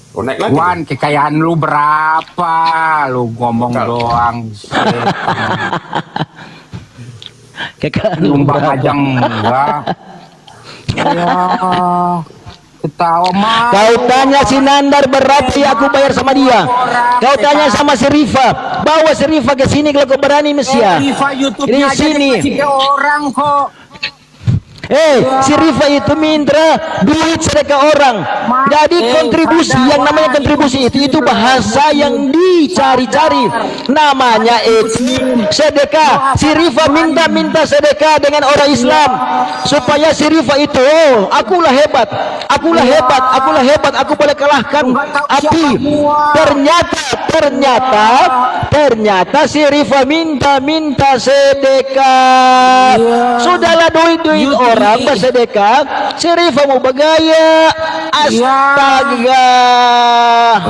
Connect lagi. Wan, kekayaan lu berapa? Lu ngomong doang. Kekayaan lu Nyumbang berapa? aja enggak. Ya, ketawa mah. Kau tanya si Nandar berapa ya aku bayar sama dia. Kau tanya sama si Rifa. Bawa si Rifa ke sini kalau kau berani Mesia. Rifa YouTube-nya Di aja sini. dikasih ke orang kok. Si Rifa itu minta duit sedekah orang. Jadi kontribusi, yang namanya kontribusi itu bahasa yang dicari-cari. Namanya itu sedekah. Si Rifa minta sedekah dengan orang Islam supaya si Rifa itu, akulah hebat, aku boleh kalahkan api. Ternyata si Rifa minta sedekah. Sudahlah duit orang bersedekah, si Rifa mau bergaya. Astaga.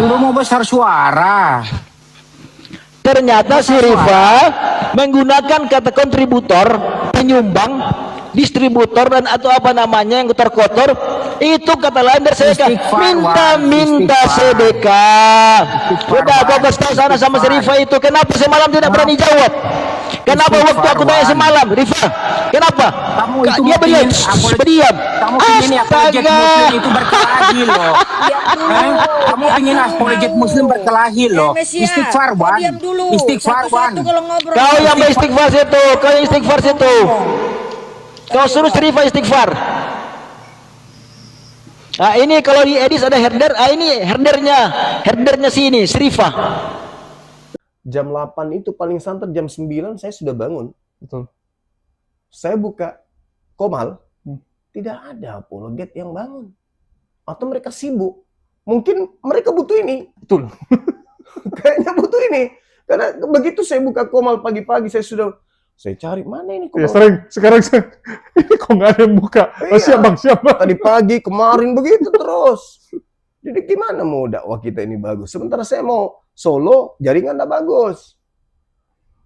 Lu mau besar suara. Ternyata si Rifa menggunakan kata kontributor, penyumbang, distributor dan atau apa namanya yang kotor-kotor, itu kata lain dari sedekah. Minta sedekah. Udah kau kasih tahu sana sama si Rifa itu. Kenapa semalam tidak berani jawab? Kenapa waktu aku tanya semalam, Rifa? Kenapa? Dia berdiam. Kamu ingin apologet muslim itu berkelahi loh. Kamu ingin apologet muslim berkelahi loh. Istighfar Wan. Istighfar Wan. Kau yang beristighfar situ. Kau suruh Rifa istighfar. Nah ini kalau di edis ada herder. Ini herdernya sini, Rifa. Jam 8 itu paling santer, jam 9 saya sudah bangun. Betul. Saya buka Komal, tidak ada apologet yang bangun. Atau mereka sibuk. Mungkin mereka butuh ini. Betul. Kayaknya butuh ini. Karena begitu saya buka Komal pagi-pagi, saya cari, mana ini Komal? Ya, sekarang ini kok nggak ada yang buka. Oh, siap bang. Tadi pagi, kemarin begitu terus. Jadi gimana mau dakwah kita ini bagus? Sementara saya mau solo, jaringan nggak bagus.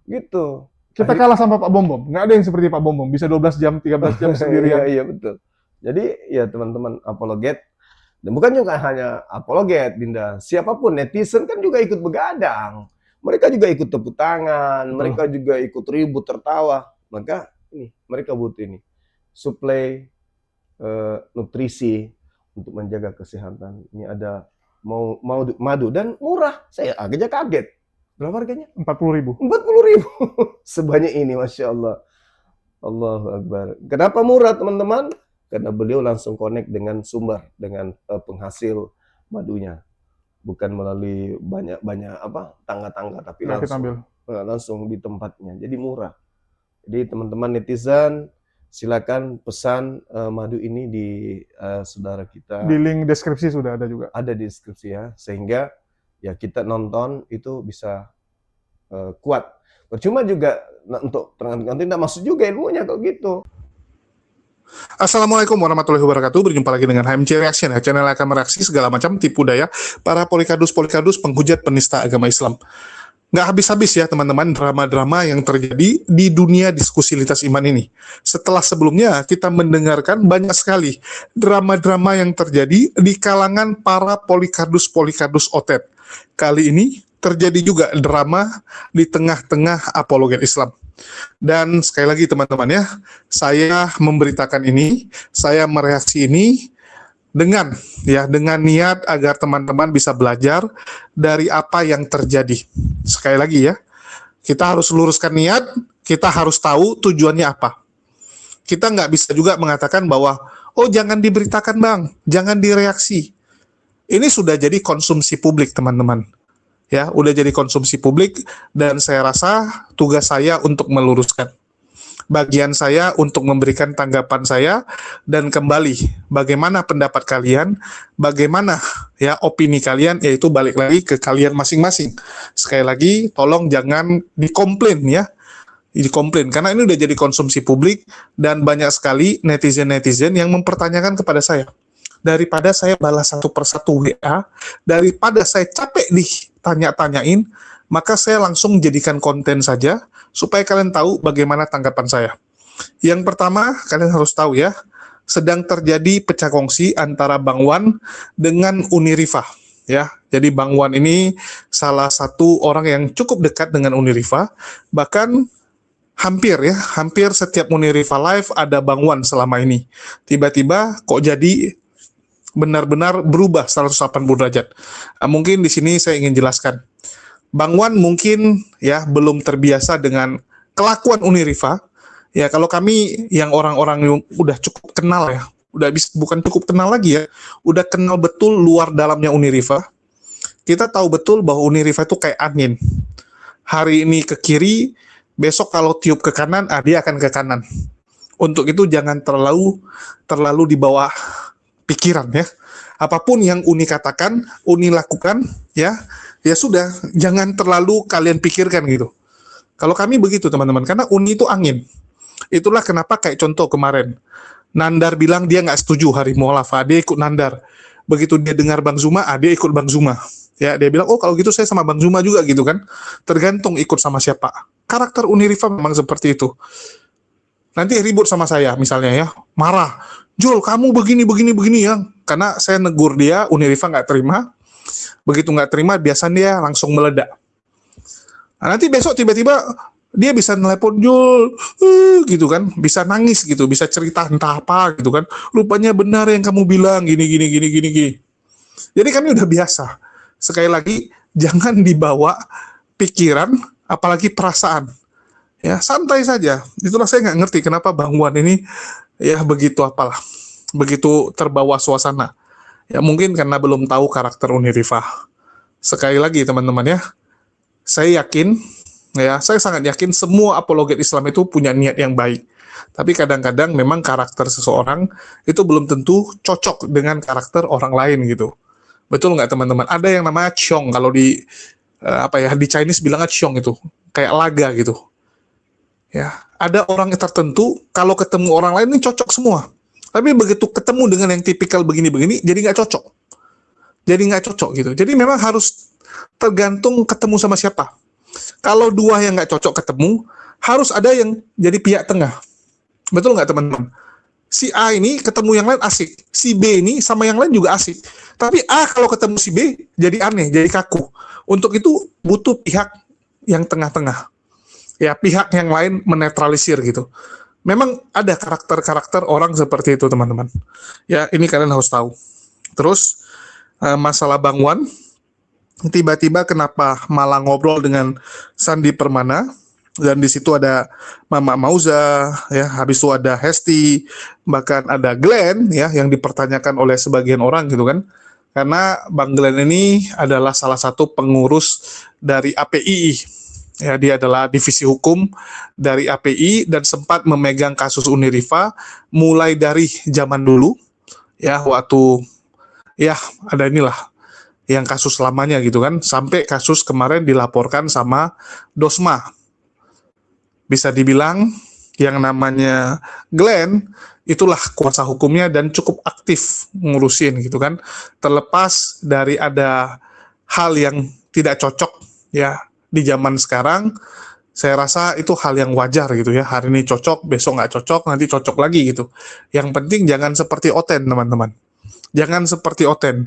Gitu. Kita kalah sama Pak Bom. Nggak ada yang seperti Pak Bom. Bisa 12 jam, 13 jam sendirian. Iya, betul. Jadi ya teman-teman apologet, dan bukan juga hanya apologet, Dinda. Siapapun, netizen kan juga ikut begadang. Mereka juga ikut tepuk tangan, mereka juga ikut ribut, tertawa. Maka ini, mereka butuh ini. Suplai nutrisi untuk menjaga kesehatan. Ini ada madu dan murah. Saya agaknya kaget. Berapa harganya? 40.000. 40.000. Sebanyak ini, Masya Allah. Allahu Akbar. Kenapa murah, teman-teman? Karena beliau langsung connect dengan sumber, dengan penghasil madunya. Bukan melalui banyak tangga-tangga, tapi langsung di tempatnya. Jadi murah. Jadi teman-teman netizen, silakan pesan madu ini di saudara kita. Di link deskripsi sudah ada juga. Ada di deskripsi ya, sehingga ya kita nonton itu bisa kuat. Percuma juga untuk nanti tidak masuk juga ilmunya kalau gitu. Assalamualaikum warahmatullahi wabarakatuh. Berjumpa lagi dengan HMC Reaction, ya, channel yang akan mereaksi segala macam tipu daya para polikardus penghujat penista agama Islam. Nggak habis-habis ya teman-teman drama-drama yang terjadi di dunia diskusi lintas iman ini. Setelah sebelumnya kita mendengarkan banyak sekali drama-drama yang terjadi di kalangan para polikardus otet. Kali ini terjadi juga drama di tengah-tengah apologet Islam. Dan sekali lagi teman-teman ya, saya memberitakan ini, saya mereaksi ini dengan niat agar teman-teman bisa belajar dari apa yang terjadi. Sekali lagi ya, kita harus luruskan niat, kita harus tahu tujuannya apa. Kita nggak bisa juga mengatakan bahwa, oh jangan diberitakan bang, jangan direaksi. Ini sudah jadi konsumsi publik teman-teman. Ya, udah jadi konsumsi publik dan saya rasa tugas saya untuk meluruskan. Bagian saya untuk memberikan tanggapan saya dan kembali bagaimana pendapat kalian, bagaimana ya opini kalian, yaitu balik lagi ke kalian masing-masing. Sekali lagi tolong jangan dikomplain ya. Dikomplain karena ini udah jadi konsumsi publik dan banyak sekali netizen-netizen yang mempertanyakan kepada saya. Daripada saya balas satu persatu WA, daripada saya capek ditanya-tanyain, maka saya langsung jadikan konten saja, supaya kalian tahu bagaimana tanggapan saya. Yang pertama, kalian harus tahu ya, sedang terjadi pecah kongsi antara Bang Wan dengan Uni Rifa. Ya, jadi Bang Wan ini salah satu orang yang cukup dekat dengan Uni Rifa, bahkan hampir setiap Uni Rifa live ada Bang Wan selama ini. Tiba-tiba kok jadi benar-benar berubah 180 derajat. Mungkin di sini saya ingin jelaskan. Bang Wan mungkin ya belum terbiasa dengan kelakuan Uni Rifa. Ya, kalau kami yang orang-orang yang udah cukup kenal ya, bukan cukup kenal lagi ya, udah kenal betul luar dalamnya Uni Rifa. Kita tahu betul bahwa Uni Rifa itu kayak angin. Hari ini ke kiri, besok kalau tiup ke kanan, dia akan ke kanan. Untuk itu jangan terlalu dibawa pikiran ya. Apapun yang Uni katakan, Uni lakukan, ya sudah, jangan terlalu kalian pikirkan gitu. Kalau kami begitu teman-teman, karena Uni itu angin. Itulah kenapa kayak contoh kemarin, Nandar bilang dia nggak setuju hari mualafah, dia ikut Nandar. Begitu dia dengar Bang Zuma, dia ikut Bang Zuma. Ya, dia bilang, oh kalau gitu saya sama Bang Zuma juga gitu kan. Tergantung ikut sama siapa. Karakter Uni Rifa memang seperti itu. Nanti ribut sama saya misalnya ya, marah. Jul, kamu begini ya. Karena saya negur dia, Uni Rifa nggak terima. Begitu nggak terima, biasanya dia langsung meledak. Nah, nanti besok tiba-tiba dia bisa nelpon Jul, gitu kan, bisa nangis gitu, bisa cerita entah apa gitu kan. Rupanya benar yang kamu bilang gini. Jadi kami udah biasa. Sekali lagi, jangan dibawa pikiran, apalagi perasaan. Ya, santai saja. Itulah saya nggak ngerti kenapa Bang Wan ini ya begitu terbawa suasana. Ya mungkin karena belum tahu karakter Uni Rifa. Sekali lagi teman-teman ya, saya sangat yakin semua apologet Islam itu punya niat yang baik. Tapi kadang-kadang memang karakter seseorang itu belum tentu cocok dengan karakter orang lain gitu. Betul nggak teman-teman? Ada yang namanya Qiong, kalau di di Chinese bilangnya Qiong itu, kayak laga gitu. Ya, ada orang yang tertentu kalau ketemu orang lain ini cocok semua. Tapi begitu ketemu dengan yang tipikal begini-begini, jadi nggak cocok gitu. Jadi memang harus tergantung ketemu sama siapa. Kalau dua yang nggak cocok ketemu, harus ada yang jadi pihak tengah. Betul nggak teman-teman? Si A ini ketemu yang lain asik, si B ini sama yang lain juga asik. Tapi A kalau ketemu si B jadi aneh, jadi kaku. Untuk itu butuh pihak yang tengah-tengah. Ya, pihak yang lain menetralisir gitu. Memang ada karakter-karakter orang seperti itu teman-teman. Ya, ini kalian harus tahu. Terus masalah Bang Wan, tiba-tiba kenapa malah ngobrol dengan Sandi Permana, dan di situ ada Mama Mauza, ya, habis itu ada Hesti, bahkan ada Glenn ya yang dipertanyakan oleh sebagian orang gitu kan. Karena Bang Glenn ini adalah salah satu pengurus dari API. Ya, dia adalah divisi hukum dari API dan sempat memegang kasus Uni Rifa mulai dari zaman dulu ya, waktu ya ada inilah yang kasus lamanya gitu kan, sampai kasus kemarin dilaporkan sama Dosma. Bisa dibilang yang namanya Glenn itulah kuasa hukumnya dan cukup aktif ngurusin gitu kan. Terlepas dari ada hal yang tidak cocok ya di zaman sekarang, saya rasa itu hal yang wajar gitu ya. Hari ini cocok, besok nggak cocok, nanti cocok lagi gitu. Yang penting jangan seperti Oten teman-teman. Jangan seperti Oten.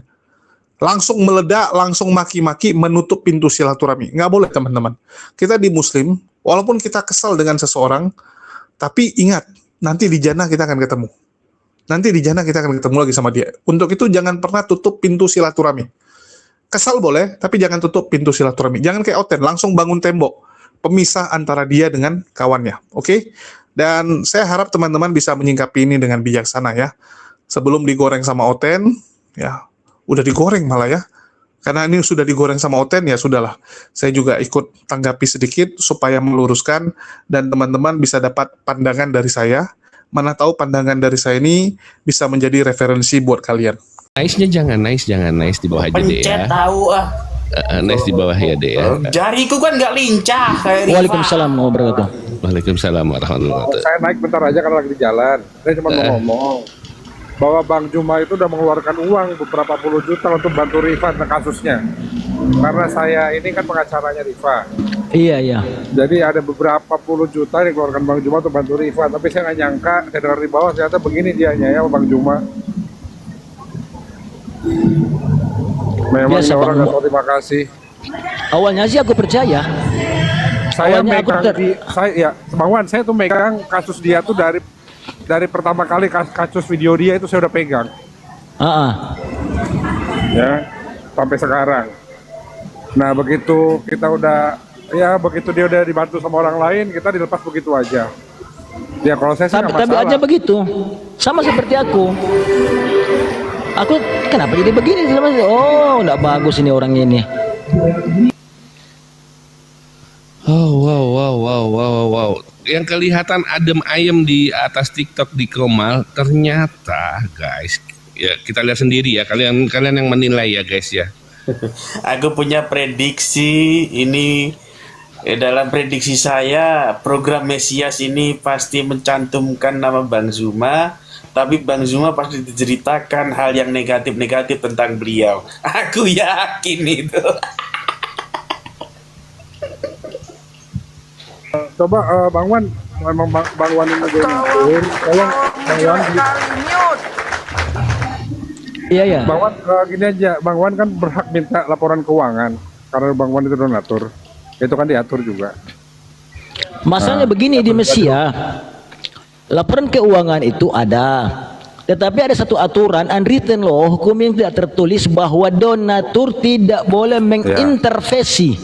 Langsung meledak, langsung maki-maki, menutup pintu silaturahmi. Nggak boleh teman-teman. Kita di Muslim, walaupun kita kesal dengan seseorang, tapi ingat, nanti di jannah kita akan ketemu. Nanti di jannah kita akan ketemu lagi sama dia. Untuk itu jangan pernah tutup pintu silaturahmi. Kesal boleh, tapi jangan tutup pintu silaturahmi. Jangan kayak Oten, langsung bangun tembok pemisah antara dia dengan kawannya. Oke? Dan saya harap teman-teman bisa menyingkapi ini dengan bijaksana ya. Sebelum digoreng sama Oten, ya, udah digoreng malah ya. Karena ini sudah digoreng sama Oten, ya sudahlah. Saya juga ikut tanggapi sedikit supaya meluruskan dan teman-teman bisa dapat pandangan dari saya. Mana tahu pandangan dari saya ini bisa menjadi referensi buat kalian. Nice-nya jangan nice di bawah aja deh ya. Pencet tahu Nice di bawah ya deh ya. Jariku kan nggak lincah kayak Rifa. Waalaikumsalam warahmatullahi wabarakatuh. Waalaikumsalam warahmatullahi wabarakatuh. Saya naik bentar aja karena lagi di jalan. Saya cuma mau ngomong bahwa Bang Juma itu udah mengeluarkan uang beberapa puluh juta untuk bantu Rifa tentang kasusnya. Karena saya ini kan pengacaranya Rifa. Iya, iya. Jadi ada beberapa puluh juta yang dikeluarkan Bang Juma untuk bantu Rifa, tapi saya nggak nyangka, saya dengar di bawah ternyata begini dianya ya Bang Juma. Memang Biasa, ini orang Bang. nggak tahu terima kasih. Awalnya sih aku percaya. Saya Awalnya aku megang Bang Wan, saya tuh megang kasus dia tuh dari pertama kali kasus video dia itu saya udah pegang. Ya, sampai sekarang. Nah, begitu kita begitu dia udah dibantu sama orang lain, kita dilepas begitu aja. Ya kalau saya sih nggak Tapi masalah. aja begitu. Sama seperti aku. Aku kenapa jadi begini? Oh, enggak bagus ini orang ini. Wow. Yang kelihatan adem ayem di atas TikTok di Komal, ternyata guys, ya kita lihat sendiri ya, kalian yang menilai ya guys ya. Aku punya prediksi ini. Dalam prediksi saya, program Mesias ini pasti mencantumkan nama Bang Zuma, tapi Bang Zuma pasti diceritakan hal yang negatif-negatif tentang beliau. Aku yakin itu. Coba Bang Wan, memang Bang Wan ini tolong Bang Wan Iya, ya. Bang Wan gini aja, Bang Wan kan berhak minta laporan keuangan karena Bang Wan itu donatur. Itu kan diatur juga. Masalahnya begini di Mesia, laporan keuangan itu ada, tetapi ada satu aturan unwritten law, hukum yang tidak tertulis bahwa donatur tidak boleh mengintervensi.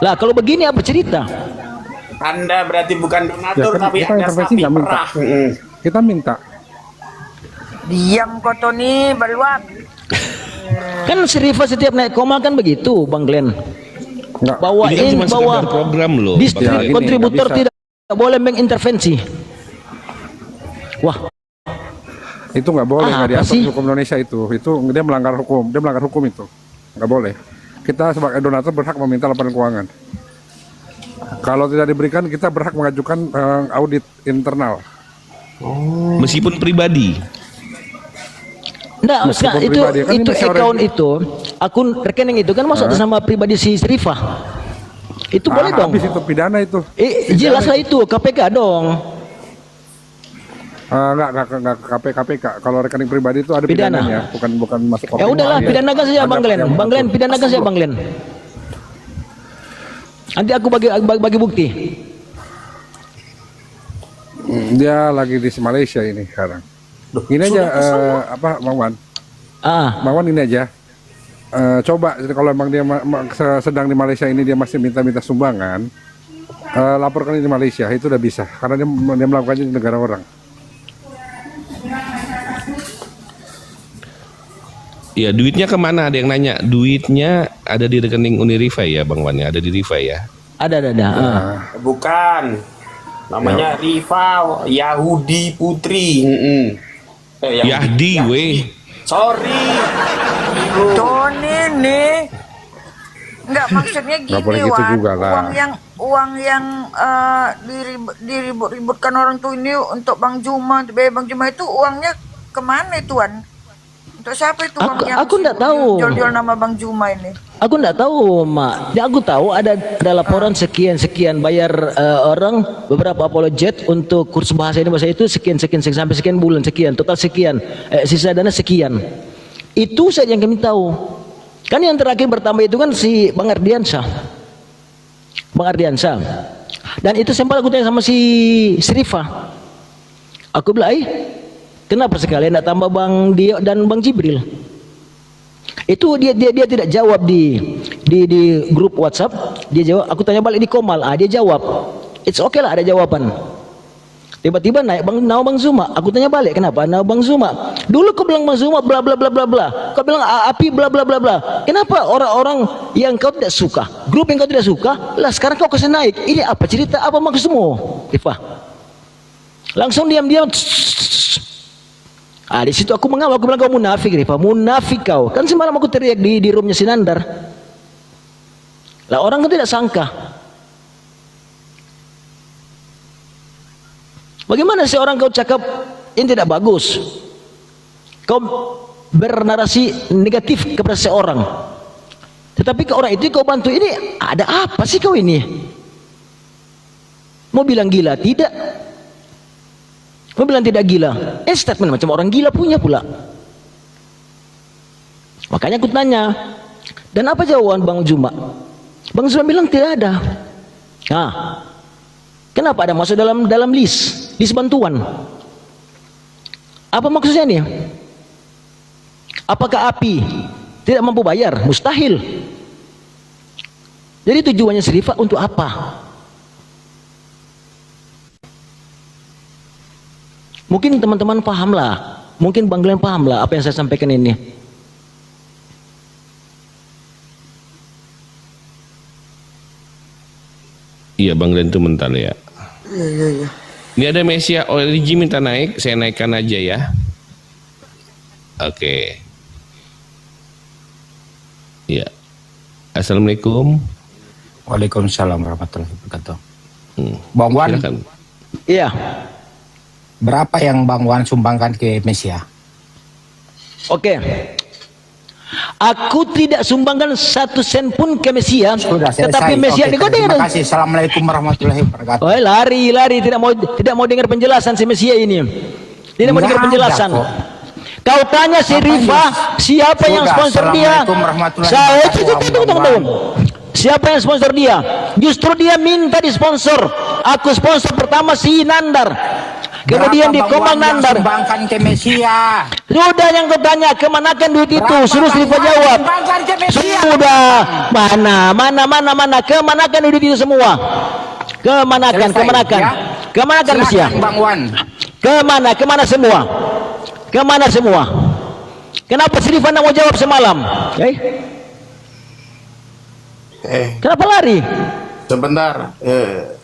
Lah kalau begini apa cerita? Anda berarti bukan donatur, Ya kan tapi kita Anda intervensi sapi nggak minta. perah. Kita minta. Diam kau Tony, Baluak. Kan si Rifa setiap naik Komal kan begitu, Bang Glenn. Nggak. Bawa Ini kan cuma bawa sekedar program loh. distrik Ya, gini, kontributor nggak bisa. tidak boleh mengintervensi. Wah, Itu nggak boleh, nggak Apa diatur sih? hukum Indonesia itu dia melanggar hukum itu nggak boleh. Kita sebagai donatur berhak meminta laporan keuangan. Kalau tidak diberikan, kita berhak mengajukan audit internal. Meskipun pribadi. enggak, Meskipun itu pribadi, kan ini itu masih account orang- itu, akun rekening itu kan masuk atas nama pribadi si Rifa. Itu boleh dong. Habis itu pidana itu. Jelas lah itu KPK dong. Nggak KPK. Kalau rekening pribadi itu ada Pidana. pidananya, bukan masuk. Ya udahlah, pidanakan saja Bang Glenn. Bang Glenn, pidanakan saja Bang Glenn. Nanti aku bagi bukti. Dia lagi di Malaysia ini sekarang. Ini aja Bang Wan. Bang Wan ini aja. Coba kalau emang dia sedang di Malaysia ini dia masih minta sumbangan, laporkan di Malaysia itu udah bisa karena dia melakukannya di negara orang. Ya duitnya kemana? Ada yang nanya. Duitnya ada di rekening Unirifa ya Bang Wan ya? Ada di Rifa ya? Ada. Bukan. Namanya Rifa Yahudi Putri. Yahdi weh. Sorry. Tony nih. Enggak, maksudnya Nggak gini, boleh gitu Wan. juga lah. Uang yang diribut-ributkan orang tuh ini untuk Bang Juma, untuk biaya Bang Juma itu uangnya kemana itu, Wan? Untuk siapa itu uang yang Aku nggak tahu. jual-jual nama Bang Juma ini? Aku enggak tahu, Mak. Ya, aku tahu ada laporan sekian bayar orang beberapa apologet untuk kurs bahasa Indonesia itu sekian sampai sekian bulan sekian, total sekian. Sisa dana sekian. Itu saja yang kami tahu. Kan yang terakhir bertambah itu kan si Bang Ardiansyah. Dan itu sempat aku tanya sama si Srifa. Aku bilang, kenapa sekalian tidak tambah Bang Dio dan Bang Jibril? Itu dia tidak jawab di grup WhatsApp. Dia jawab, aku tanya balik di Komal. Dia jawab, it's okay lah, ada jawaban. Tiba-tiba naik nama Bang Zuma. Aku tanya balik, kenapa nama Bang Zuma? Dulu kau bilang Bang Zuma bla bla bla bla bla. Kau bilang api bla bla bla bla. Kenapa orang-orang yang kau tidak suka, grup yang kau tidak suka, lah sekarang kau kasih naik? Ini apa cerita? Apa maksudmu, Rifa? Langsung diam-diam. Di situ aku mengamuk, aku bilang kau munafik, Rifa, munafik kau. Kan semalam aku teriak di roomnya Sinandar. Lah orang kan tidak sangka. Bagaimana seorang kau cakap ini tidak bagus? Kau bernarasi negatif kepada seorang. Tetapi ke orang itu kau bantu ini, ada apa sih kau ini? Mau bilang gila? Tidak. Mau bilang tidak gila? Statement macam orang gila punya pula. Makanya aku tanya, dan apa jawaban Bang Juma? Bang Juma bilang tidak ada. Nah, kenapa ada masuk dalam list bantuan? Apa maksudnya nih? Apakah API tidak mampu bayar? Mustahil. Jadi tujuannya Srifa untuk apa? Mungkin teman-teman pahamlah, mungkin Bang Glenn pahamlah apa yang saya sampaikan ini. Iya Bang Glenn itu mental ya. Iya. Ini ada Mesia OLG minta naik, saya naikkan aja ya. Oke. Ya. Assalamualaikum. Waalaikumsalam warahmatullahi wabarakatuh. Bang Wan, Silakan. Iya. berapa yang Bang Wan sumbangkan ke Mesia? Oke. Aku tidak sumbangkan 1 sen pun ke Mesia. Sudah selesai. Tetapi Mesia Oke, terima kasih. Assalamualaikum warahmatullahi wabarakatuh. Oh, lari tidak mau dengar penjelasan si Mesia ini. Tidak mau dengar penjelasan. Kau tanya si Rifa, siapa yang sponsor dia? Saya tunggu. Siapa yang sponsor dia? Justru dia minta disponsor. Aku sponsor pertama si Nandar. Kemudian di Komang Nandar. Sumbangkan ke Mesia. Sudah yang kau tanya, kemanakan duit itu? Suruh Rifa jawab. Sudah. Mana. Kemanakan duit itu semua? Kemanakan Mesia? Bang Wan. Kemana semua? Kenapa si Rifa mau jawab semalam? Kenapa lari? Sebentar,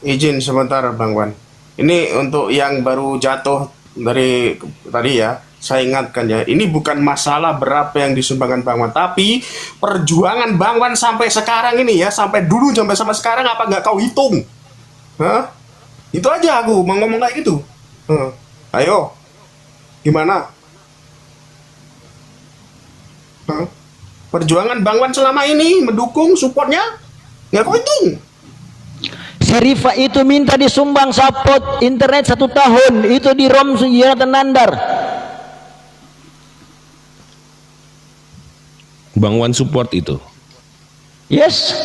izin sebentar Bang Wan. Ini untuk yang baru jatuh dari tadi ya, saya ingatkan ya, ini bukan masalah berapa yang disumbangkan Bang Wan, tapi perjuangan Bang Wan sampai sekarang ini ya, sampai sekarang apa nggak kau hitung? Hah? Itu aja aku mau ngomong kayak gitu. Ayo, gimana? Perjuangan Bang Wan selama ini mendukung supportnya nggak kau hitung. Si Rifa itu minta disumbang support internet 1 tahun, itu di ROM Jonathan Nandar. Bang Wan support itu. Yes.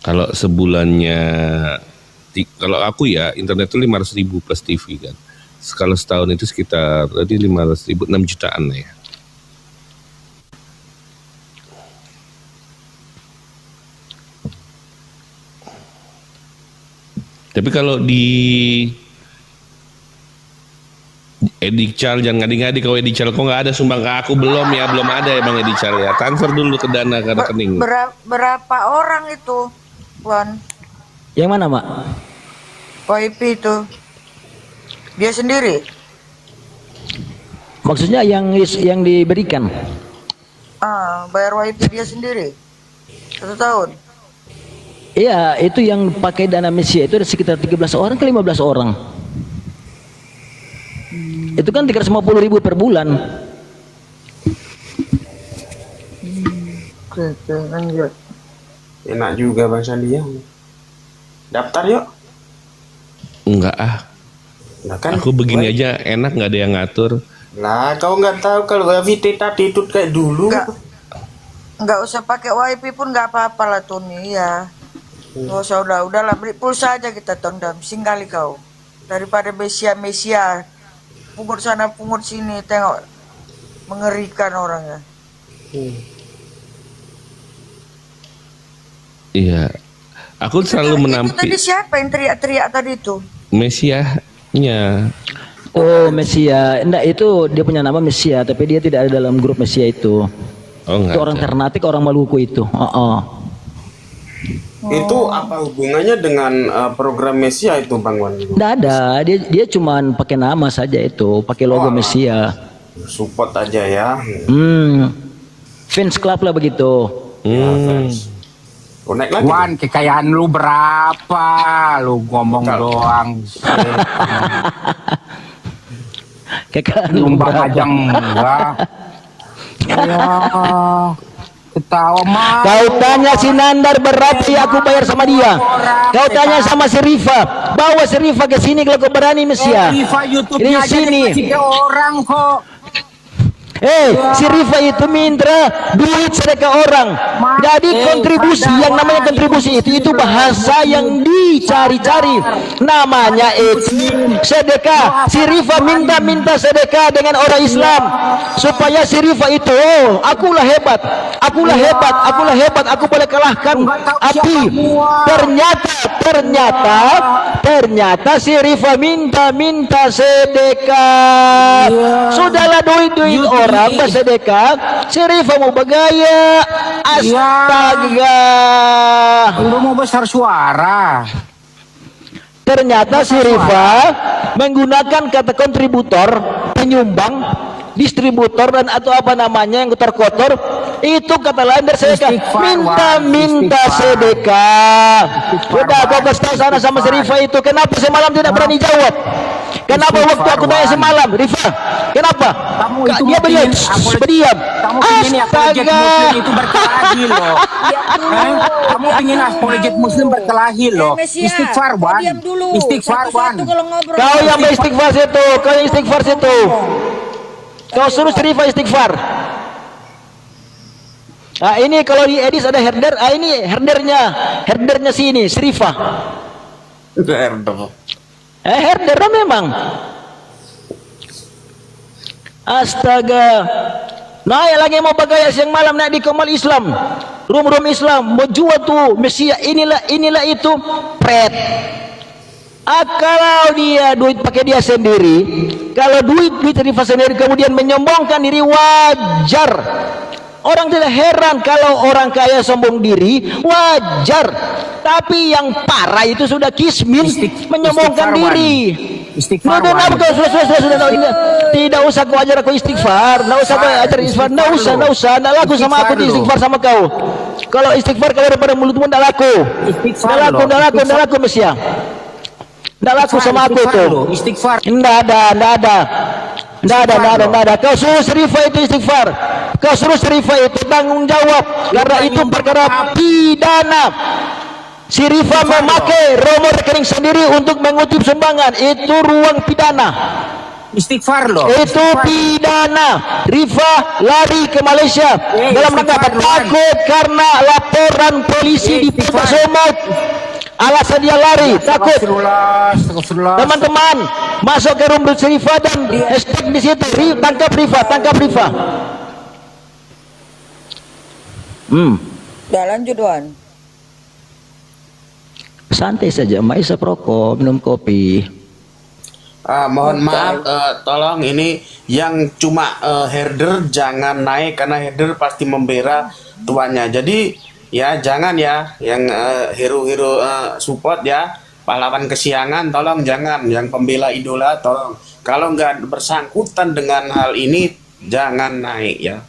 Kalau sebulannya, kalau aku ya internet itu 500.000 plus TV kan. Kalau setahun itu sekitar tadi 500.000, 6 jutaan lah ya. Tapi kalau di Edical jangan ngadi-ngadi, kalau Edical kok nggak ada sumbang ke aku, belum ada ya Bang Edical ya. Transfer dulu ke dana ke rekening. Berapa orang itu, Wan? Yang mana, Mak? YP itu dia sendiri. Maksudnya yang diberikan? Bayar YP dia sendiri 1 tahun. Iya, itu yang pakai dana Mesia itu ada sekitar 13 orang ke 15 orang. Itu kan 350.000 per bulan. Enak juga Bang Sandi ya. Daftar yuk. Enggak Nah, kan aku begini aja enak, nggak ada yang ngatur. Nah, kau nggak tahu kalau VT tadi itu kayak dulu. Nggak usah pakai YP pun nggak apa-apa lah Tony ya. Nggak usah, udahlah beli pulsa aja kita tondam, singgali kau. Daripada Mesia pungut sana pungut sini, tengok mengerikan orangnya. Iya, aku selalu menampil. Tadi siapa yang teriak-teriak tadi itu? Mesiahnya. Oh, Mesia. Enggak, itu dia punya nama Mesia, tapi dia tidak ada dalam grup Mesia itu. Oh, enggak. Itu orang Ternate, orang Maluku itu. Itu apa hubungannya dengan program Mesia itu Bang Wan? Enggak ada, dia cuman pakai nama saja itu, pakai logo Mesia. Support aja ya. Fans club lah begitu. Naik lagi. Wan, kekayaan lu berapa? Lu ngomong doang. Kekayaan Sumbang berapa? aja enggak. Ya, ketawa mah. Kau tanya si Nandar berapa ya aku bayar sama dia. Kau tanya sama si Rifa, bawa si Rifa ke sini kalau kau berani Mesia. Rifa YouTube-nya Ini aja sini. dikasih ke orang kok. Si Rifa itu minta duit sedekah orang. Jadi kontribusi, yang namanya kontribusi itu bahasa yang dicari-cari. Namanya itu sedekah. Si Rifa minta sedekah dengan orang Islam supaya si Rifa itu, akulah hebat, aku boleh kalahkan api. Ternyata si Rifa minta sedekah. Sudahlah duit orang bersedekah, si Rifa mau bergaya. Astaga. Lu mau besar suara. Ternyata si Rifa menggunakan kata kontributor, penyumbang, distributor dan atau apa namanya yang kotor-kotor, itu kata lain dari sedekah. Minta sedekah. Sudah kau kasih tahu sana sama si Rifa itu. Kenapa semalam tidak berani jawab? Kenapa waktu aku tanya semalam, Rifa? Kenapa? Dia berdiam. Kamu ingin apologet muslim itu berkelahi loh. Kamu ingin apologet muslim berkelahi loh. Istighfar Wan. Istighfar Wan. Kau yang beristighfar situ, kau suruh si Rifa istighfar. Nah ini kalau di Edis ada herder, ini herdernya sini, si Rifa. Herder memang. Astaga. Nah yang lagi mau bagaya siang malam naik di Komal Islam, rum Islam mau jual tuh Mesia, inilah itu pret. Kalau dia duit pakai dia sendiri, kalau duit Rifa sendiri kemudian menyombongkan diri, wajar. Orang tidak heran kalau orang kaya sombong diri, wajar. Tapi yang parah itu sudah kismin, menyombongkan diri. Istighfar. Sudah, tidak usah kau ajar aku istighfar, tidak usah kau ajar istighfar, tidak usah, tidak laku sama aku istighfar sama kau. Kalau istighfar kalau daripada mulutmu tidak laku, tidak laku Mesia. Tidak laku sama aku tuh. Istighfar. Tidak ada. Kau suruh Rifa itu istighfar. Kau suruh Rifa itu tanggung jawab. Karena itu perkara pidana. Si Rifa memakai nomor rekening sendiri untuk mengutip sumbangan. Itu ruang pidana. Istighfar loh. Itu pidana. Rifa lari ke Malaysia dalam rangka takut karena laporan polisi di Pulau Somot. Alasan dia lari, takut. Teman-teman, masuk ke room Rifa dan hashtag di situ, tangkap Rifa. Udah lanjut Wan. Santai saja, isap rokok, minum kopi. Mohon maaf, tolong ini yang cuma herder jangan naik karena herder pasti membela tuannya. Jadi ya jangan ya yang hero-hero support ya, pahlawan kesiangan tolong jangan, yang pembela idola tolong. Kalau nggak bersangkutan dengan hal ini jangan naik ya.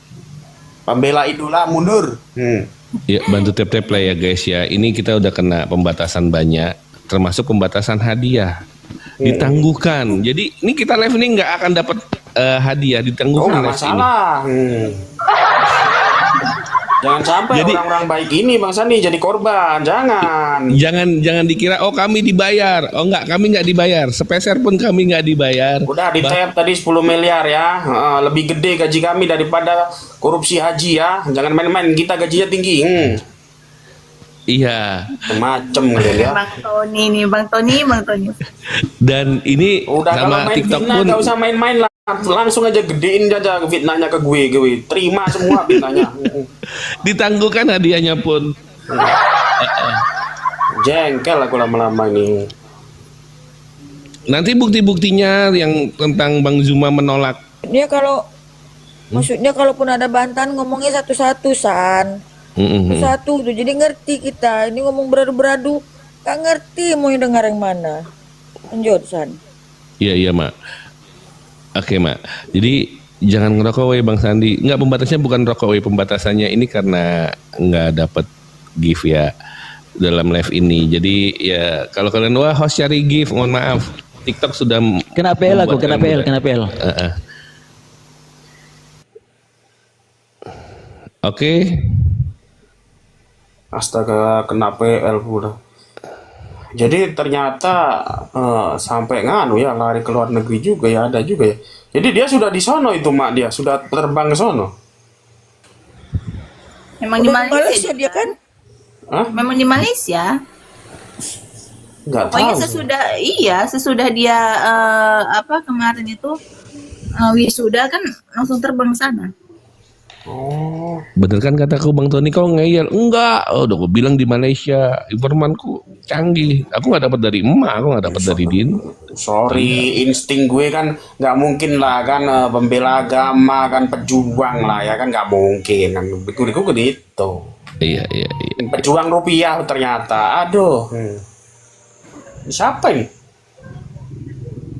Pembela idola mundur. Ya, bantu tap-tap lah ya guys ya. Ini kita udah kena pembatasan banyak, termasuk pembatasan hadiah. Ditangguhkan. Jadi ini kita live ini nggak akan dapat hadiah, ditangguhkan. Nggak masalah. Jangan sampai orang-orang baik ini Bang Sandi jadi korban. Jangan dikira kami dibayar. Enggak, kami nggak dibayar. Sepeser pun kami nggak dibayar. Udah di tap tadi 10 miliar ya. Lebih gede gaji kami daripada korupsi haji ya. Jangan main-main, kita gajinya tinggi. Iya. Macem ya. Bang Tony. Dan ini udah sama TikTok pun nggak usah main-main lah. Langsung aja gedein aja fitnahnya ke gue. Terima semua fitnahnya. Ditangguhkan hadiahnya pun. Jengkel aku lama-lama ini. Nanti bukti-buktinya yang tentang Bang Zuma menolak. Dia kalau maksudnya kalaupun ada bantahan ngomongnya satu-satu San. Satu tuh jadi ngerti kita. Ini ngomong beradu-beradu gak ngerti mau dengar yang mana. Lanjut San. Iya Mak. Oke Mak. Jadi jangan ngerokok weh Bang Sandi. Enggak, pembatasnya bukan rokok weh, pembatasannya ini karena nggak dapat gift ya dalam live ini. Jadi ya kalau kalian host cari gift, mohon maaf. TikTok sudah kena PL aku, kena PL. Oke. Astaga, kena PL pula. Jadi ternyata sampai nganu ya, lari ke luar negeri juga ya, ada juga ya. Jadi dia sudah di sono itu, Mak, dia sudah terbang ke sono. Memang di Udah di Malaysia Malaysia dia kan? Hah? Memang di Malaysia. Nggak Pokoknya tahu. sesudah dia kemarin itu wisuda kan langsung terbang sana. Oh, Bener kan kataku Bang Tony, kau ngeyel? Enggak, udah gue bilang di Malaysia. Informanku canggih. Aku nggak dapat dari emak, aku nggak dapat dari Din. sorry, insting gue kan nggak mungkin lah kan, pembela agama kan, pejuang lah ya kan, nggak mungkin kan. Begitu gitu. Iya. Pejuang rupiah ternyata. Aduh. Siapa ini?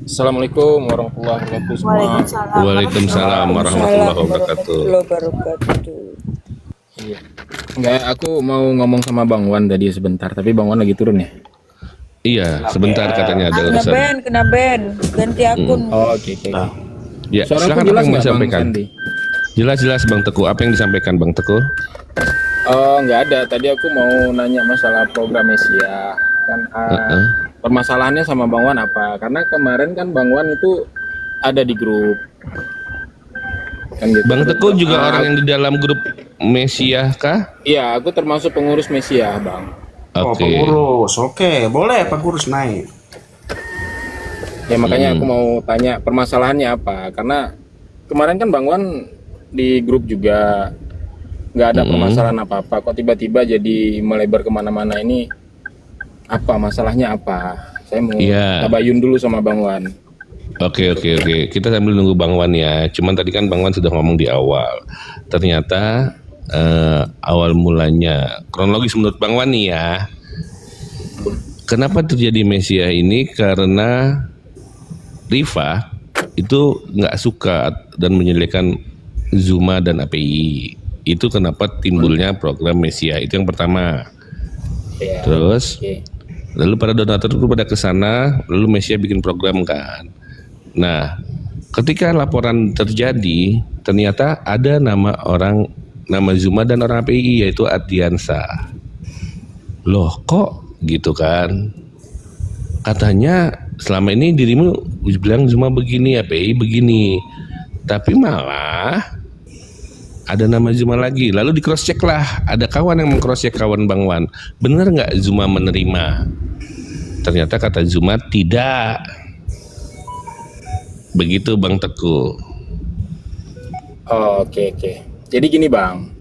Assalamualaikum warahmatullahi wabarakatuh. Waalaikumsalam warahmatullahi wabarakatuh. Iya. Enggak, aku mau ngomong sama Bang Wan tadi sebentar, tapi Bang Wan lagi turun ya? Iya, sebentar katanya ada Kena urusan. ban, ganti akun. Oh, oke. Ya, Suaraku silakan apa jelas yang nggak, Bang disampaikan? Sandi? Jelas Bang Teguh. Apa yang disampaikan Bang Teguh? Oh, nggak ada. Tadi aku mau nanya masalah program Mesia. Kan permasalahannya sama Bang Wan apa? Karena kemarin kan Bang Wan itu ada di grup. Kan gitu. Bang Teguh juga orang yang di dalam grup Mesiah kah? Iya, aku termasuk pengurus Mesia, Bang. Oh, Oke. pengurus. Oke, boleh pengurus naik. Ya makanya aku mau tanya permasalahannya apa? Karena kemarin kan Bang Wan di grup juga nggak ada permasalahan apa-apa. Kok tiba-tiba jadi melebar kemana-mana ini? Apa masalahnya apa? Saya mau tabayun dulu sama Bang Wan. Oke. Kita sambil nunggu Bang Wan ya. Cuman tadi kan Bang Wan sudah ngomong di awal. Ternyata awal mulanya kronologis menurut Bang Wan nih ya. Kenapa terjadi Mesia ini? Karena Rifa itu nggak suka dan menyelesaikan Zuma dan API. Itu kenapa timbulnya program Mesia. Itu yang pertama. Ya, Terus lalu para donatur itu pada kesana, lalu Mesia bikin program kan. Nah, ketika laporan terjadi, ternyata ada nama Zuma dan orang API yaitu Adiansa. Loh kok gitu kan? Katanya selama ini dirimu bilang Zuma begini, API begini, tapi malah ada nama Zuma lagi. Lalu di cross check lah, ada kawan yang meng-cross check kawan Bang Wan. Bener nggak Zuma menerima? Ternyata kata Zuma tidak. Begitu Bang Teguh. Oke. Jadi gini Bang,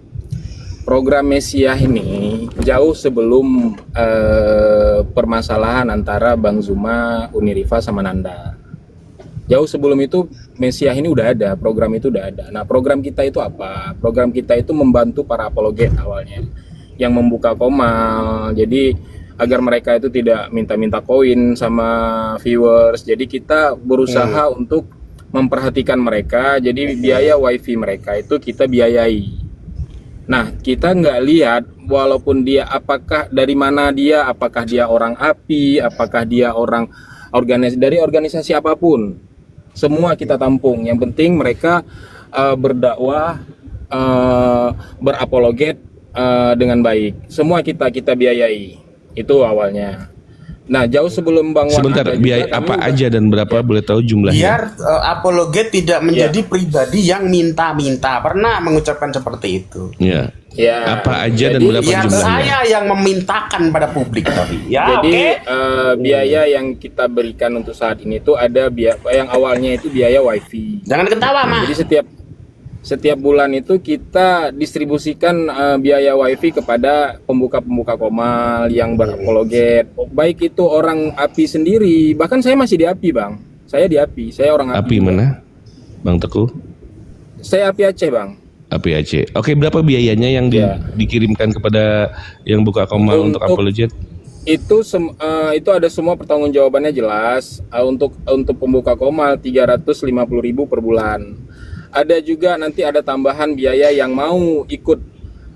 program Mesia ini jauh sebelum permasalahan antara Bang Zuma, Unirifa sama Nanda. Jauh sebelum itu Mesia ini udah ada, program itu udah ada. Nah program kita itu apa? Program kita itu membantu para apologet awalnya, yang membuka komal. Jadi agar mereka itu tidak minta-minta koin sama viewers. Jadi kita berusaha untuk memperhatikan mereka. Jadi biaya wifi mereka itu kita biayai. Nah kita nggak lihat walaupun dia apakah dari mana dia, apakah dia orang API, apakah dia orang dari organisasi apapun. Semua kita tampung. Yang penting mereka berdakwah, berapologet dengan baik. Semua kita biayai. Itu awalnya. Nah, jauh sebelum Bang Wan Sebentar, biaya apa aja dan berapa boleh tahu jumlahnya? Biar apologet tidak menjadi pribadi yang minta-minta. Pernah mengucapkan seperti itu. Ya. Ya. Apa aja dan Jadi, berapa Biar jumlahnya? saya yang memintakan pada publik tadi. Ya, Jadi oke. biaya yang kita berikan untuk saat ini tuh ada biaya yang awalnya itu biaya wifi. Jangan ketawa, Mah. Jadi setiap bulan itu kita distribusikan biaya wifi kepada pembuka komal yang berapologet. Baik itu orang API sendiri, bahkan saya masih di API, Bang. Saya di API, saya orang API. API mana? Bang Teguh? Saya API Aceh, Bang. API Aceh. Oke, berapa biayanya yang dikirimkan kepada yang buka komal untuk apologet? Itu ada semua pertanggungjawabannya jelas. Untuk pembuka komal 350.000 per bulan. Ada juga nanti ada tambahan biaya yang mau ikut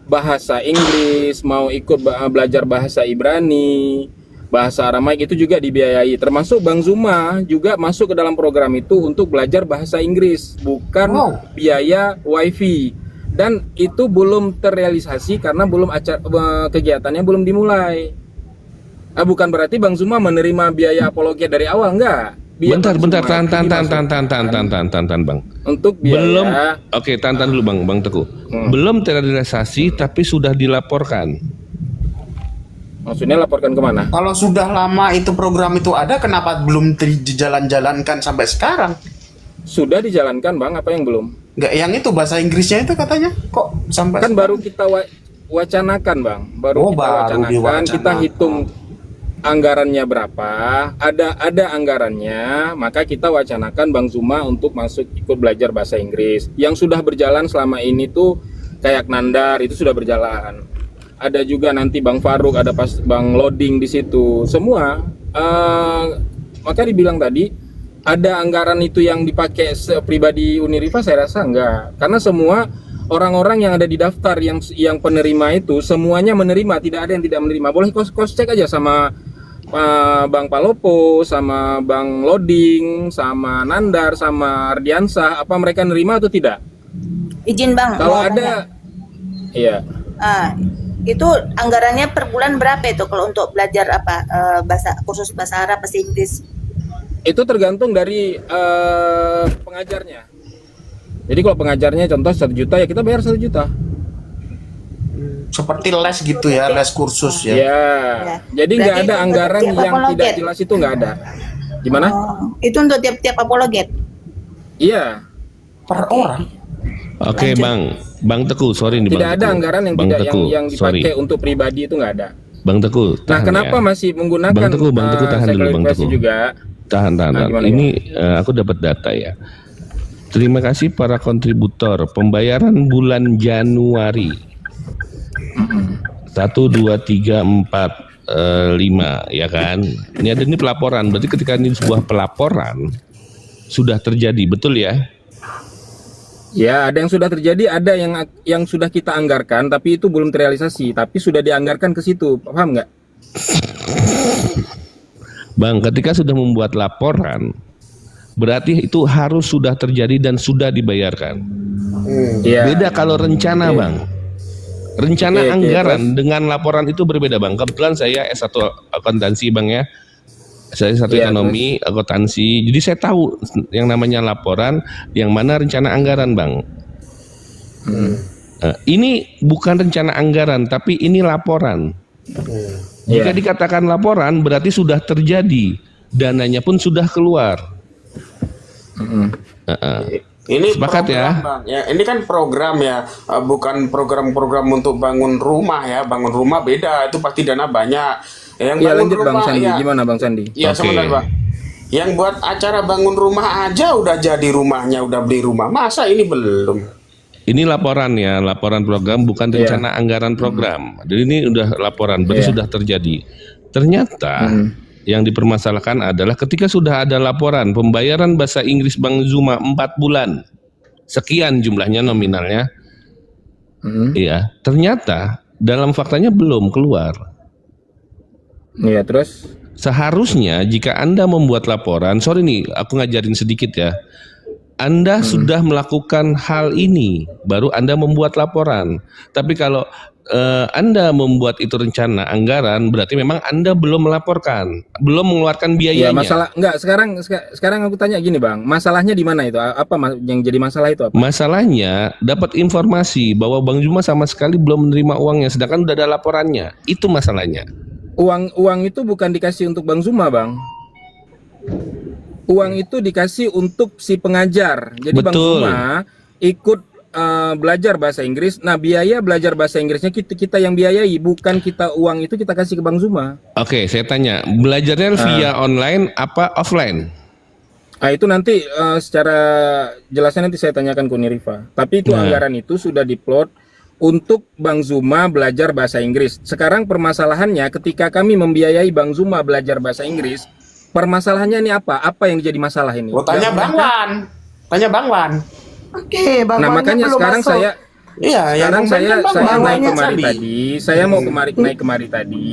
bahasa Inggris, mau ikut belajar bahasa Ibrani, bahasa Aramaik itu juga dibiayai. Termasuk Bang Zuma juga masuk ke dalam program itu untuk belajar bahasa Inggris, bukan biaya wifi. dan itu belum terrealisasi karena belum kegiatannya belum dimulai. Bukan berarti Bang Zuma menerima biaya apologet dari awal, enggak. Bentar, tahan Bang. Untuk biaya. Belum, oke, tahan dulu Bang Teguh. Belum terrealisasi tapi sudah dilaporkan. Maksudnya laporkan kemana? Kalau sudah lama itu program itu ada, kenapa belum dijalankan sampai sekarang? Sudah dijalankan Bang, apa yang belum? Nggak, yang itu bahasa Inggrisnya itu katanya kok sampai kan baru kita wacanakan Bang, baru wacanakan, kita hitung anggarannya berapa, ada anggarannya, maka kita wacanakan Bang Zuma untuk masuk ikut belajar bahasa Inggris. Yang sudah berjalan selama ini tuh kayak Nandar itu sudah berjalan. Ada juga nanti Bang Faruk, ada Bang Loading di situ. Semua maka dibilang tadi ada anggaran itu yang dipakai pribadi Uniriva, saya rasa enggak. Karena semua orang-orang yang ada di daftar yang penerima itu semuanya menerima, tidak ada yang tidak menerima. Boleh cross cek aja sama Bang Palopo, sama Bang Loading, sama Nandar, sama Ardiansah, apa mereka nerima atau tidak? Izin Bang. Kalau ada, iya. Itu anggarannya per bulan berapa itu kalau untuk belajar kursus bahasa Arab, bahasa Inggris? Itu tergantung dari pengajarnya. Jadi kalau pengajarnya contoh 1 juta ya kita bayar 1 juta. Seperti les gitu ya, les kursus ya. Ya. Jadi nggak ada anggaran yang tidak jelas, itu nggak ada. Gimana? Itu untuk tiap-tiap apologet? Iya. Per orang. Oke, Bang Teguh, sorry nih Tidak ada anggaran yang yang dipakai untuk pribadi, itu nggak ada. Bang Teguh, nah kenapa masih menggunakan Bang Teguh tahan dulu Bang Teguh. Juga. Tahan. Ini aku dapat data ya. Terima kasih para kontributor. Pembayaran bulan Januari 1, 2, 3, 4, 5 ya kan. Ini pelaporan. Berarti ketika ini sebuah pelaporan sudah terjadi, betul ya? Ya, ada yang sudah terjadi, ada yang sudah kita anggarkan, tapi itu belum terrealisasi, tapi sudah dianggarkan ke situ, paham nggak? Bang, ketika sudah membuat laporan, berarti itu harus sudah terjadi dan sudah dibayarkan. Beda kalau rencana, Bang. Rencana anggaran dengan laporan itu berbeda, Bang. Kebetulan saya S1 akuntansi, Bang ya. Saya S1 ekonomi, akuntansi. Jadi saya tahu yang namanya laporan, yang mana rencana anggaran, Bang. Ini bukan rencana anggaran, tapi ini laporan. Jika dikatakan laporan, berarti sudah terjadi. Dananya pun sudah keluar. Ini sepakat program, ya? Bang. Ya, ini kan program ya, bukan program-program untuk bangun rumah ya. Bangun rumah beda, itu pasti dana banyak. Yang lanjut rumah, Bang Sandi, ya. Gimana Bang Sandi? Ya sebentar Bang. Yang buat acara bangun rumah aja udah jadi rumahnya, udah beli rumah. Masa ini belum? Ini laporan ya, laporan program bukan rencana anggaran program. Jadi ini udah laporan, berarti sudah terjadi. Ternyata yang dipermasalahkan adalah ketika sudah ada laporan pembayaran bahasa Inggris Bang Zuma 4 bulan, sekian jumlahnya nominalnya. Iya, ternyata dalam faktanya belum keluar. Iya, terus seharusnya jika Anda membuat laporan, sorry nih, aku ngajarin sedikit ya. Anda sudah melakukan hal ini, baru Anda membuat laporan. Tapi kalau Anda membuat itu rencana anggaran, berarti memang Anda belum melaporkan, belum mengeluarkan biayanya. Ya, masalah enggak, sekarang aku tanya gini, Bang. Masalahnya di mana itu? Apa yang jadi masalah itu apa? Masalahnya dapat informasi bahwa Bang Zuma sama sekali belum menerima uangnya, sedangkan udah ada laporannya. Itu masalahnya. Uang itu bukan dikasih untuk Bang Zuma, Bang. Uang itu dikasih untuk si pengajar. Jadi Bang Zuma ikut belajar bahasa Inggris. Nah, biaya belajar bahasa Inggrisnya kita yang biayai, bukan kita uang itu kita kasih ke Bang Zuma. Oke, saya tanya, belajarnya via online apa offline? Itu nanti secara jelasnya nanti saya tanyakan ke Uniriva. Tapi itu anggaran itu sudah diplot untuk Bang Zuma belajar bahasa Inggris. Sekarang permasalahannya ketika kami membiayai Bang Zuma belajar bahasa Inggris, permasalahannya ini apa? Apa yang jadi masalah ini? Tanya Bang Wan. Tanya Bang Wan. Oke, Bang Nah, Wannya makanya belum sekarang masuk. sekarang saya naik kemari tadi. Saya mau naik kemari tadi.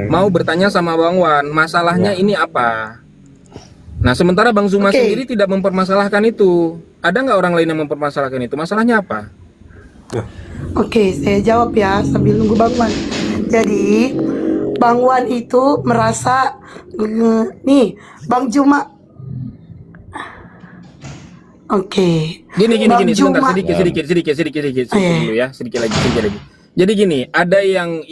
Mau bertanya sama Bang Wan, masalahnya ini apa? Nah, sementara Bang Zuma sendiri tidak mempermasalahkan itu. Ada nggak orang lain yang mempermasalahkan itu? Masalahnya apa? Oke, saya jawab ya sambil nunggu Bang Wan. Jadi, Bang Wan itu merasa nih, Bang Juma. Oke. Gini, Bang sebentar, Juma. sedikit dulu ya, sedikit lagi. Jadi gini, ada yang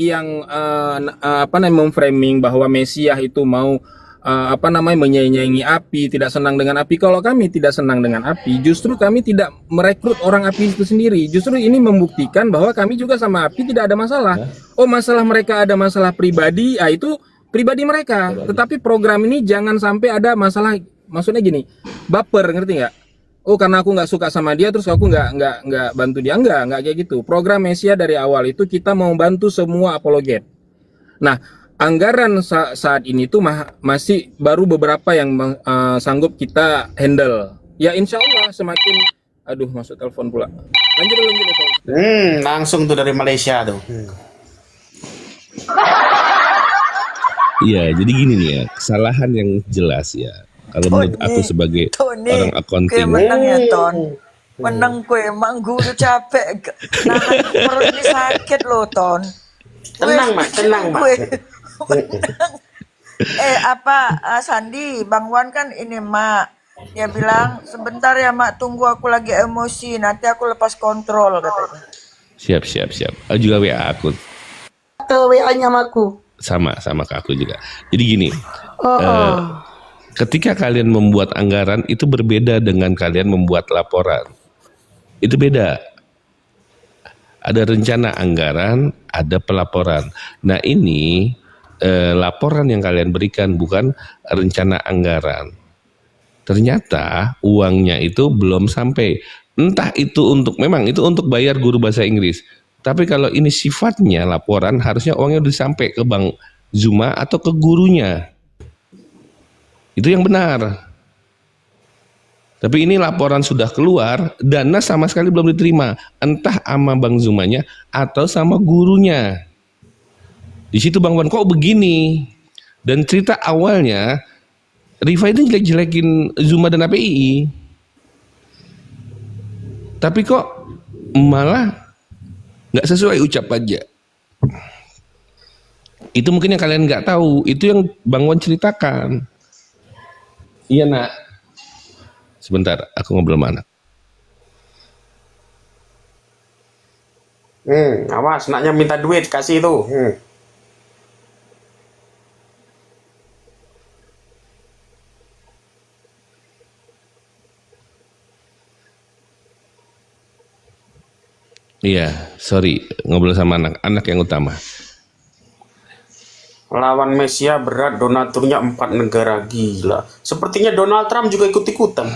apa namanya memframing bahwa Mesias itu mau apa namanya menyaingi api, tidak senang dengan api. Kalau kami tidak senang dengan api, justru kami tidak merekrut orang api itu sendiri. Justru ini membuktikan bahwa kami juga sama api tidak ada masalah. Oh, masalah mereka ada masalah pribadi, itu pribadi mereka. Tetapi program ini jangan sampai ada masalah. Maksudnya gini, baper, ngerti nggak? Oh, karena aku nggak suka sama dia, terus aku nggak bantu dia. Nggak kayak gitu. Program Mesias dari awal itu kita mau bantu semua apologet. Nah, anggaran saat ini tuh masih baru beberapa yang sanggup kita handle. Ya insya Allah semakin, aduh masuk telepon pula. Lanjut. Langsung tuh dari Malaysia tuh. Iya, jadi gini nih ya, kesalahan yang jelas ya. Kalau menurut aku sebagai orang accounting. Kue menang ya Ton. Menang kue, emang gue udah capek. Nahan perut ini sakit loh Ton. Tenang Mak. Sandi, Bang Wan kan ini Mak. Dia bilang, sebentar ya Mak, tunggu aku lagi emosi, nanti aku lepas kontrol katanya. Siap. Aku juga WA aku. WA-nya aku. Sama ke aku juga. Jadi gini, ketika kalian membuat anggaran itu berbeda dengan kalian membuat laporan. Itu beda. Ada rencana anggaran, ada pelaporan. Nah ini laporan yang kalian berikan bukan rencana anggaran. Ternyata uangnya itu belum sampai. Entah itu memang itu untuk bayar guru bahasa Inggris. Tapi kalau ini sifatnya laporan, harusnya uangnya udah sampai ke Bang Zuma atau ke gurunya. Itu yang benar. Tapi ini laporan sudah keluar, dana sama sekali belum diterima. Entah sama Bang Zumanya atau sama gurunya. Di situ Bang Wan kok begini. Dan cerita awalnya, Rifa itu jelek-jelekin Zuma dan API. Tapi kok malah nggak sesuai ucap aja. Itu mungkin yang kalian nggak tahu. Itu yang Bang Wan ceritakan. Iya nak. Sebentar, aku ngobrol sama anak. Awas, anaknya minta duit, kasih itu. Iya, sorry, ngobrol sama anak yang utama. Lawan Mesias berat, donaturnya 4 negara, gila. Sepertinya Donald Trump juga ikut-ikutan.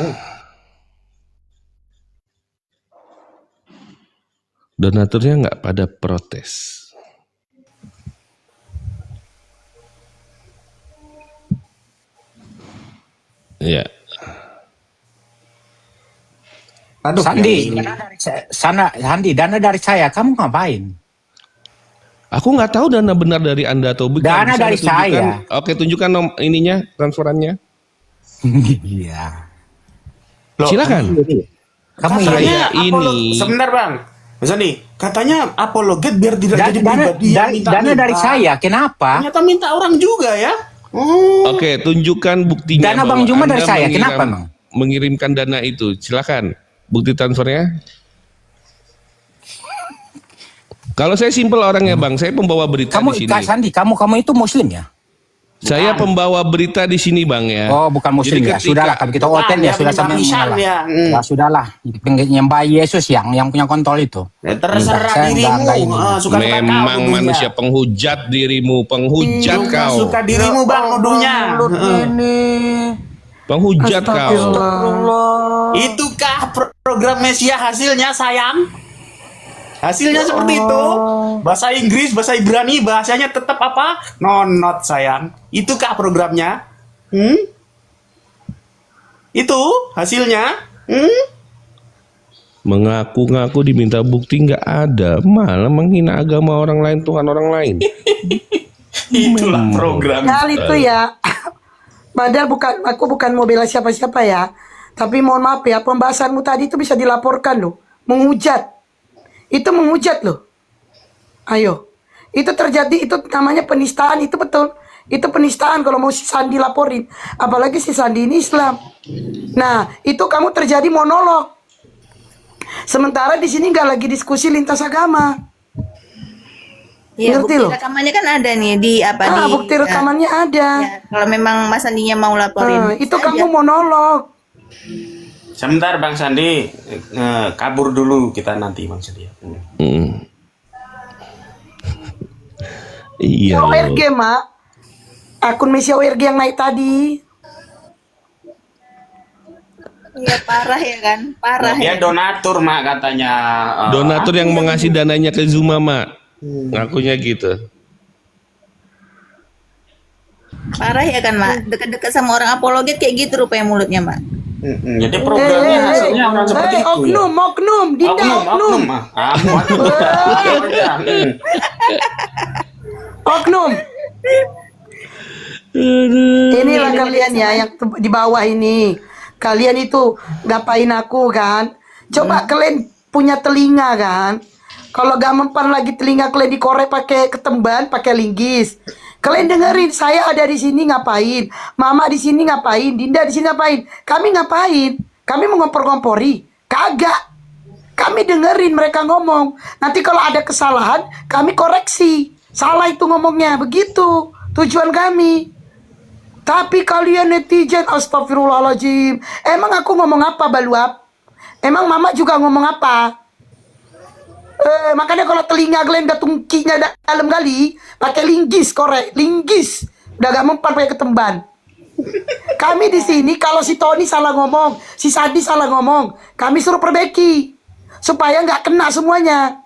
Donaturnya nggak pada protes. Iya. Aduh, Sandi, dana dari saya, kamu ngapain? Aku nggak tahu dana benar dari Anda atau bukan. Dana dari saya. Oke, tunjukkan ininya, transferannya. Iya. Silakan. Kamu saya ini. Sebentar Bang, Zani, katanya apologet biar tidak jadi pribadi yang minta. Dana dari saya, kenapa? Ternyata minta orang juga ya. Oke, tunjukkan buktinya. Dana Bang Juma dari saya, kenapa Bang? Mengirimkan dana itu, silakan. Bukti transfernya. Kalau saya simpel orangnya Bang, saya pembawa berita di sini. Kak Sandi, kamu itu Muslim ya? Saya pembawa berita di sini Bang ya. Oh bukan Muslim ya? Sudahlah, kalau kita hotel ya sudah sama ya. Ya sudahlah, nyembah Yesus yang punya kontrol itu. Terserah dirimu. Memang manusia penghujat dirimu, penghujat kau. Suka dirimu Bang, nuduhnya. Penghujat kau. Itukah program Mesias hasilnya sayang? Hasilnya seperti itu. Bahasa Inggris, bahasa Ibrani, bahasanya tetap apa? Nonot sayang. Itukah programnya? Itu hasilnya? Mengaku-ngaku diminta bukti nggak ada, malah menghina agama orang lain, Tuhan orang lain. Itulah program. Kali itu ya. Padahal aku bukan mau bela siapa-siapa ya. Tapi mohon maaf ya, pembahasanmu tadi itu bisa dilaporkan loh. Menghujat. Itu menghujat loh. Ayo. Itu terjadi, itu namanya penistaan, itu betul. Itu penistaan kalau mau si Sandi laporin. Apalagi si Sandi ini Islam. Nah, itu kamu terjadi monolog. Sementara di sini nggak lagi diskusi lintas agama. Iya, Ngerti bukti loh? rekamannya kan ada nih di apa di Bukti rekamannya ada. ya, kalau memang Mas Sandinya mau laporin. Itu bisa kamu aja. monolog. Sebentar Bang Sandi, kabur dulu kita nanti Bang Sandi. Iya. ORG, Mak. Akun Mesia ORG yang naik tadi. Iya parah ya kan, parah Dia ya. donatur Mak katanya. Donatur yang mau ngasih dananya ke Zuma, Mak. Ngakunya gitu. Parah ya kan, Mak. Dekat-dekat sama orang apologet kayak gitu rupanya mulutnya, Mak. Jadi programnya hasilnya orang seperti itu. Oknum, Dinda oknum. Oknum. Inilah kalian ya yang di bawah ini. Kalian itu ngapain aku kan? Coba kalian punya telinga kan? Kalau gak mempan lagi telinga kalian dikorek pakai ketemban, pakai linggis. Kalian dengerin saya ada di sini ngapain? Mama di sini ngapain? Dinda di sini ngapain? Kami ngapain? Kami mau ngompor-ngompori? Kagak. Kami dengerin mereka ngomong. Nanti kalau ada kesalahan, kami koreksi. Salah itu ngomongnya, begitu tujuan kami. Tapi kalian netizen, astagfirullahaladzim. Emang aku ngomong apa, Baluap? Emang Mama juga ngomong apa? Makanya kalau telinga kalian udah tungkinya dalam kali, pakai linggis korek, linggis. Udah gak mempan pakai ketemban. Kami di sini kalau si Tony salah ngomong, si Sadi salah ngomong, kami suruh perbaiki supaya nggak kena semuanya.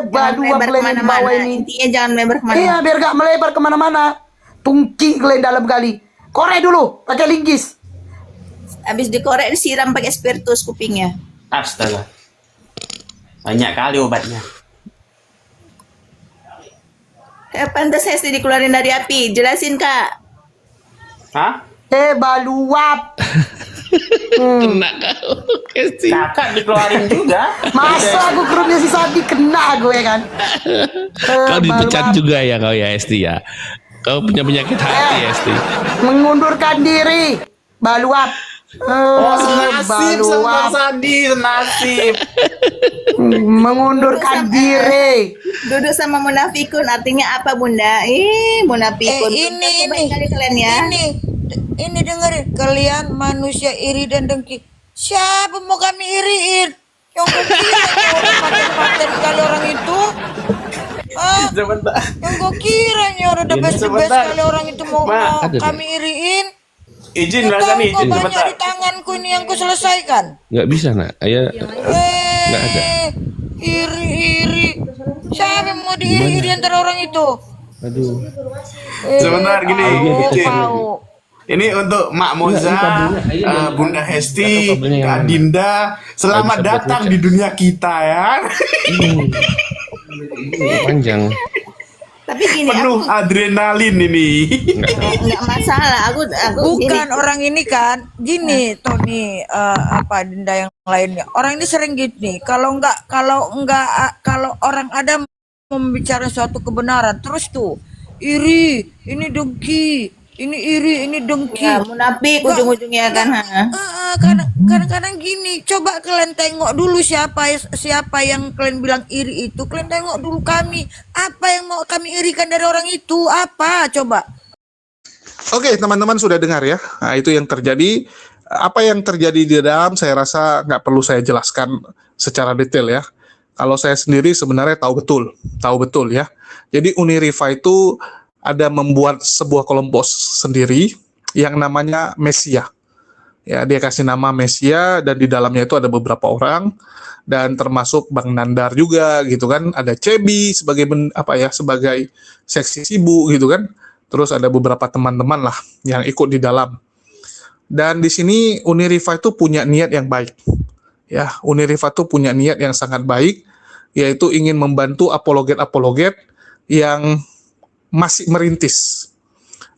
Baduan kalian di bawah ini. Intinya jangan melebar kemana-mana. Iya, biar gak melebar kemana-mana. Tungki kalian dalam kali. Korek dulu, pakai linggis. Habis dikorek disiram pakai spiritus kupingnya. Astaga. Banyak kali obatnya. Pantas Hesti dikeluarin dari api. Jelasin, Kak. Hah? Baluap. Kena kau. Kakak dikeluarin juga. Masa aku kerupnya si Sadi kena gue kan. Kau dipecat juga ya kau ya Esti ya. Kau punya penyakit hati ya Esti. Mengundurkan diri. Baluap. Senasib sama Sandi, senasib. Mengundurkan diri. Duduk sama munafikun artinya apa, Bunda? Munafikun. Ini kalian ya. Ini dengerin kalian manusia iri dan dengki. Siapa mau kami iriin? Yang gue kira orang maten kali orang itu. Sebentar. Yang gue kiranya udah the best kali orang itu mau kami iriin. Izin Bang Sandi, izin banyak sebentar. di tanganku ini yang ku selesaikan. Nggak bisa nak. Ayah nggak ada. Iri. Siapa yang mau diiri di antara orang itu? Aduh. Sebentar gini, izin. Mau. Ini untuk Mak Moza, Bunda Hesti, Kak Dinda, selamat datang di dunia kita ya. Panjang. Tapi gini, Penuh adrenalin ini. nggak masalah. Aku Bukan orang ini kan, gini Tony, apa Dinda yang lainnya. Orang ini sering gini, kalau orang ada membicarakan suatu kebenaran, terus tuh iri, ini dengki, ini iri, ini dengki. Ya, munafik ujung-ujungnya kan. Kadang-kadang gini, coba kalian tengok dulu siapa yang kalian bilang iri itu. Kalian tengok dulu kami, apa yang mau kami irikan dari orang itu, apa coba. Oke, teman-teman sudah dengar ya. Nah, itu yang terjadi. Apa yang terjadi di dalam, saya rasa nggak perlu saya jelaskan secara detail ya. Kalau saya sendiri sebenarnya tahu betul ya. Jadi Unirifa itu ada membuat sebuah kelompok sendiri yang namanya Mesia. Ya, dia kasih nama Mesia dan di dalamnya itu ada beberapa orang dan termasuk Bang Nandar juga gitu kan. Ada Cebi sebagai sebagai seksi Sibu gitu kan. Terus ada beberapa teman-teman lah yang ikut di dalam. Dan di sini Unirifa itu punya niat yang baik. Ya, Unirifa itu punya niat yang sangat baik, yaitu ingin membantu apologet-apologet yang masih merintis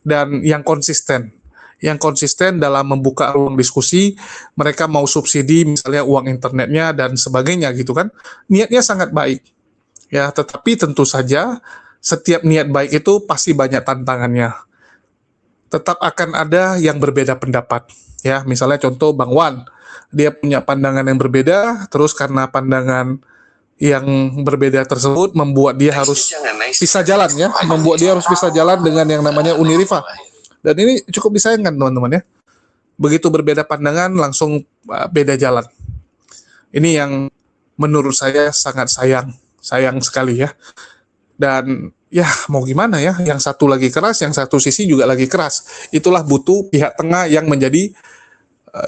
dan yang konsisten, yang konsisten dalam membuka ruang diskusi. Mereka mau subsidi misalnya uang internetnya dan sebagainya gitu kan. Niatnya sangat baik. Ya, tetapi tentu saja setiap niat baik itu pasti banyak tantangannya. Tetap akan ada yang berbeda pendapat. Ya, misalnya contoh Bang Wan, dia punya pandangan yang berbeda, terus karena pandangan yang berbeda tersebut membuat dia harus pisah jalan ya, membuat dia harus pisah jalan dengan yang namanya Unirifa. Dan ini cukup disayangkan teman-teman ya. Begitu berbeda pandangan langsung beda jalan. Ini yang menurut saya sangat sayang sekali ya. Dan ya mau gimana ya, yang satu lagi keras, yang satu sisi juga lagi keras. Itulah butuh pihak tengah yang menjadi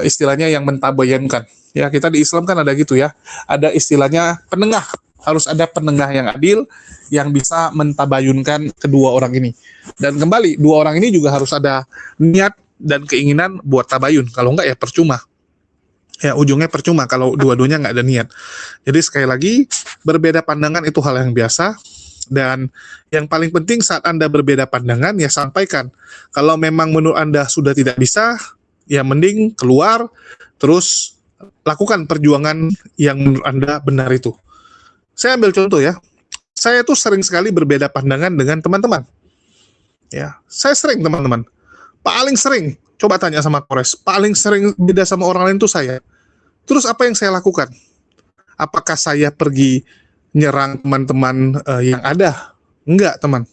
istilahnya yang mentabayunkan. Ya, kita di Islam kan ada gitu ya. Ada istilahnya penengah. Harus ada penengah yang adil yang bisa mentabayunkan kedua orang ini. Dan kembali, dua orang ini juga harus ada niat dan keinginan buat tabayun. Kalau enggak ya percuma. Ya, ujungnya percuma kalau dua-duanya nggak ada niat. Jadi sekali lagi, berbeda pandangan itu hal yang biasa. Dan yang paling penting saat Anda berbeda pandangan, ya sampaikan. Kalau memang menurut Anda sudah tidak bisa, ya mending keluar, terus lakukan perjuangan yang menurut Anda benar itu. Saya ambil contoh ya, saya tuh sering sekali berbeda pandangan dengan teman-teman. Ya, saya sering teman-teman, paling sering, coba tanya sama Kores, paling sering beda sama orang lain tuh saya. Terus apa yang saya lakukan? Apakah saya pergi nyerang teman-teman yang ada? Enggak, teman.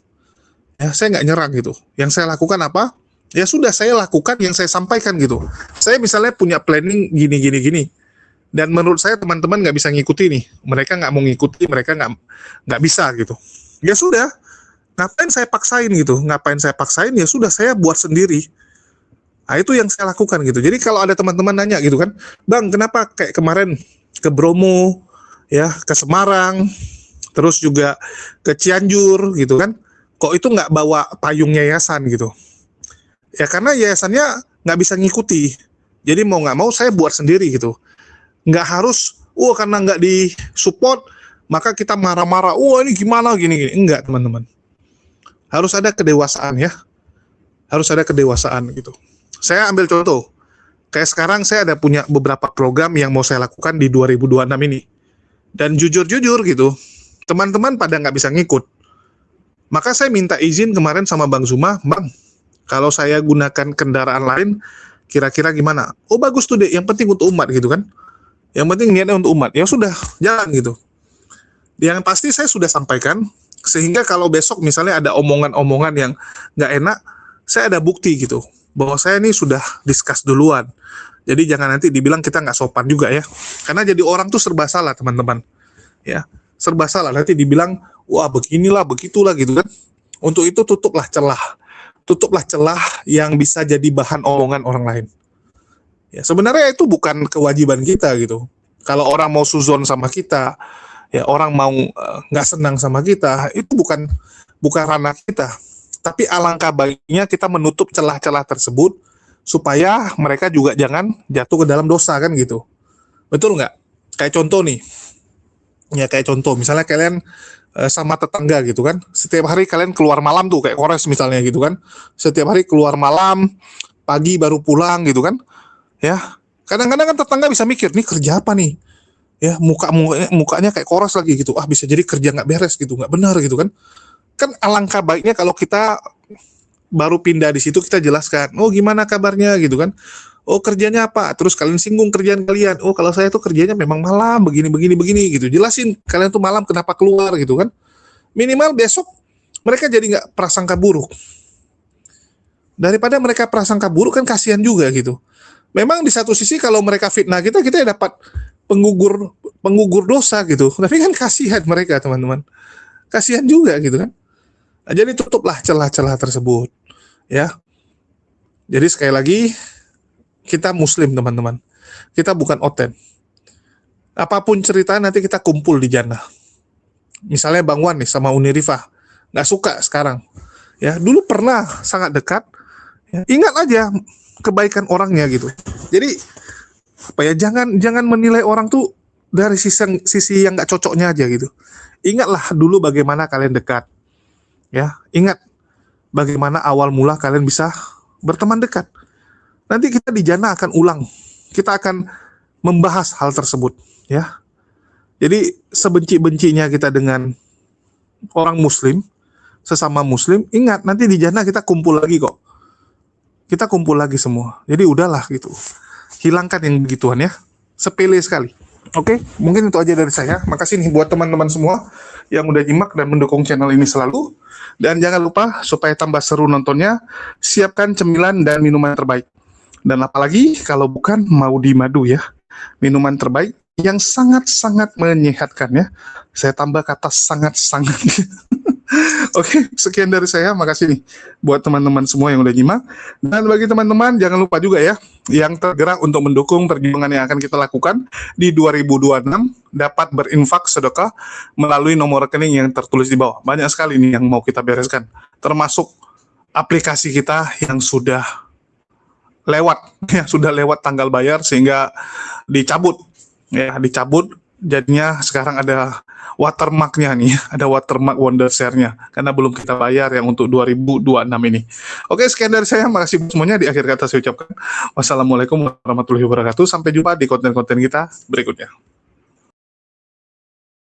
Ya, saya nggak nyerang gitu. Yang saya lakukan apa? Ya sudah, saya lakukan yang saya sampaikan gitu. Saya misalnya punya planning gini. Dan menurut saya teman-teman nggak bisa ngikuti nih. Mereka nggak mau ngikuti, mereka nggak bisa gitu. Ya sudah, ngapain saya paksain gitu? Ngapain saya paksain? Ya sudah, saya buat sendiri. Nah, itu yang saya lakukan gitu. Jadi kalau ada teman-teman nanya gitu kan, Bang, kenapa kayak kemarin ke Bromo, ya ke Semarang, terus juga ke Cianjur gitu kan, kok itu nggak bawa payung yayasan gitu? Ya karena yayasannya nggak bisa ngikuti. Jadi mau nggak mau saya buat sendiri gitu. Nggak harus, karena nggak di-support, maka kita marah-marah, ini gimana, gini. Enggak, teman-teman. Harus ada kedewasaan ya. Harus ada kedewasaan gitu. Saya ambil contoh. Kayak sekarang saya ada punya beberapa program yang mau saya lakukan di 2026 ini. Dan jujur-jujur gitu, teman-teman pada nggak bisa ngikut. Maka saya minta izin kemarin sama Bang Zuma, Bang, kalau saya gunakan kendaraan lain, kira-kira gimana? Oh bagus tuh deh, yang penting untuk umat gitu kan. Yang penting niatnya untuk umat. Ya sudah, jalan gitu. Yang pasti saya sudah sampaikan, sehingga kalau besok misalnya ada omongan-omongan yang nggak enak, saya ada bukti gitu, bahwa saya ini sudah discuss duluan. Jadi jangan nanti dibilang kita nggak sopan juga ya. Karena jadi orang tuh serba salah teman-teman. Ya, serba salah. Nanti dibilang, wah beginilah, begitulah gitu kan. Untuk itu tutuplah celah. Tutuplah celah yang bisa jadi bahan omongan orang lain. Ya, sebenarnya itu bukan kewajiban kita gitu. Kalau orang mau suzon sama kita, ya orang mau nggak senang sama kita, itu bukan ranah kita. Tapi alangkah baiknya kita menutup celah-celah tersebut supaya mereka juga jangan jatuh ke dalam dosa kan gitu. Betul nggak? Kayak contoh nih. Ya kayak contoh, misalnya kalian sama tetangga gitu kan. Setiap hari kalian keluar malam tuh kayak Kores misalnya gitu kan. Setiap hari keluar malam, pagi baru pulang gitu kan. Ya, kadang-kadang kan tetangga bisa mikir, nih kerja apa nih? Ya, mukanya kayak Kores lagi gitu. Bisa jadi kerja nggak beres gitu, nggak benar gitu kan. Kan alangkah baiknya kalau kita baru pindah di situ kita jelaskan, gimana kabarnya gitu kan. Kerjanya apa? Terus kalian singgung kerjaan kalian. Kalau saya tuh kerjanya memang malam begini gitu. Jelasin kalian tuh malam kenapa keluar gitu kan. Minimal besok mereka jadi nggak prasangka buruk. Daripada mereka prasangka buruk kan kasihan juga gitu. Memang di satu sisi kalau mereka fitnah kita dapat penggugur dosa gitu. Tapi kan kasihan mereka teman-teman. Kasihan juga gitu kan. Nah, jadi tutuplah celah-celah tersebut. Ya. Jadi sekali lagi kita muslim teman-teman. Kita bukan oten. Apapun cerita nanti kita kumpul di jannah. Misalnya Bang Wan nih sama Unirifa. Nggak suka sekarang. Ya, dulu pernah sangat dekat. Ya, ingat aja kebaikan orangnya gitu. Jadi jangan menilai orang tuh dari sisi yang nggak cocoknya aja gitu. Ingatlah dulu bagaimana kalian dekat. Ya, ingat bagaimana awal mula kalian bisa berteman dekat. nanti kita di Jannah akan ulang. Kita akan membahas hal tersebut, ya. Jadi sebenci-bencinya kita dengan orang Muslim, sesama Muslim, ingat nanti di Jannah kita kumpul lagi kok. Kita kumpul lagi semua. Jadi udahlah gitu. Hilangkan yang begituan ya. Sepele sekali. Oke, mungkin itu aja dari saya. Makasih nih buat teman-teman semua yang udah nyimak dan mendukung channel ini selalu. Dan jangan lupa supaya tambah seru nontonnya, siapkan cemilan dan minuman terbaik. Dan apalagi kalau bukan Maudi Madu ya, minuman terbaik yang sangat-sangat menyehatkan ya. Saya tambah kata sangat-sangat. Oke, sekian dari saya. Makasih nih buat teman-teman semua yang udah nyimak. Dan bagi teman-teman jangan lupa juga ya, yang tergerak untuk mendukung perjuangan yang akan kita lakukan di 2026 dapat berinfak sedekah melalui nomor rekening yang tertulis di bawah. Banyak sekali nih yang mau kita bereskan, termasuk aplikasi kita yang sudah lewat, ya sudah lewat tanggal bayar sehingga dicabut, ya dicabut. Jadinya sekarang ada watermarknya nih, ada watermark Wondershare-nya karena belum kita bayar yang untuk 2026 ini. Oke, sekian dari saya. Makasih semuanya. Di akhir kata saya ucapkan wassalamualaikum warahmatullahi wabarakatuh. Sampai jumpa di konten-konten kita berikutnya.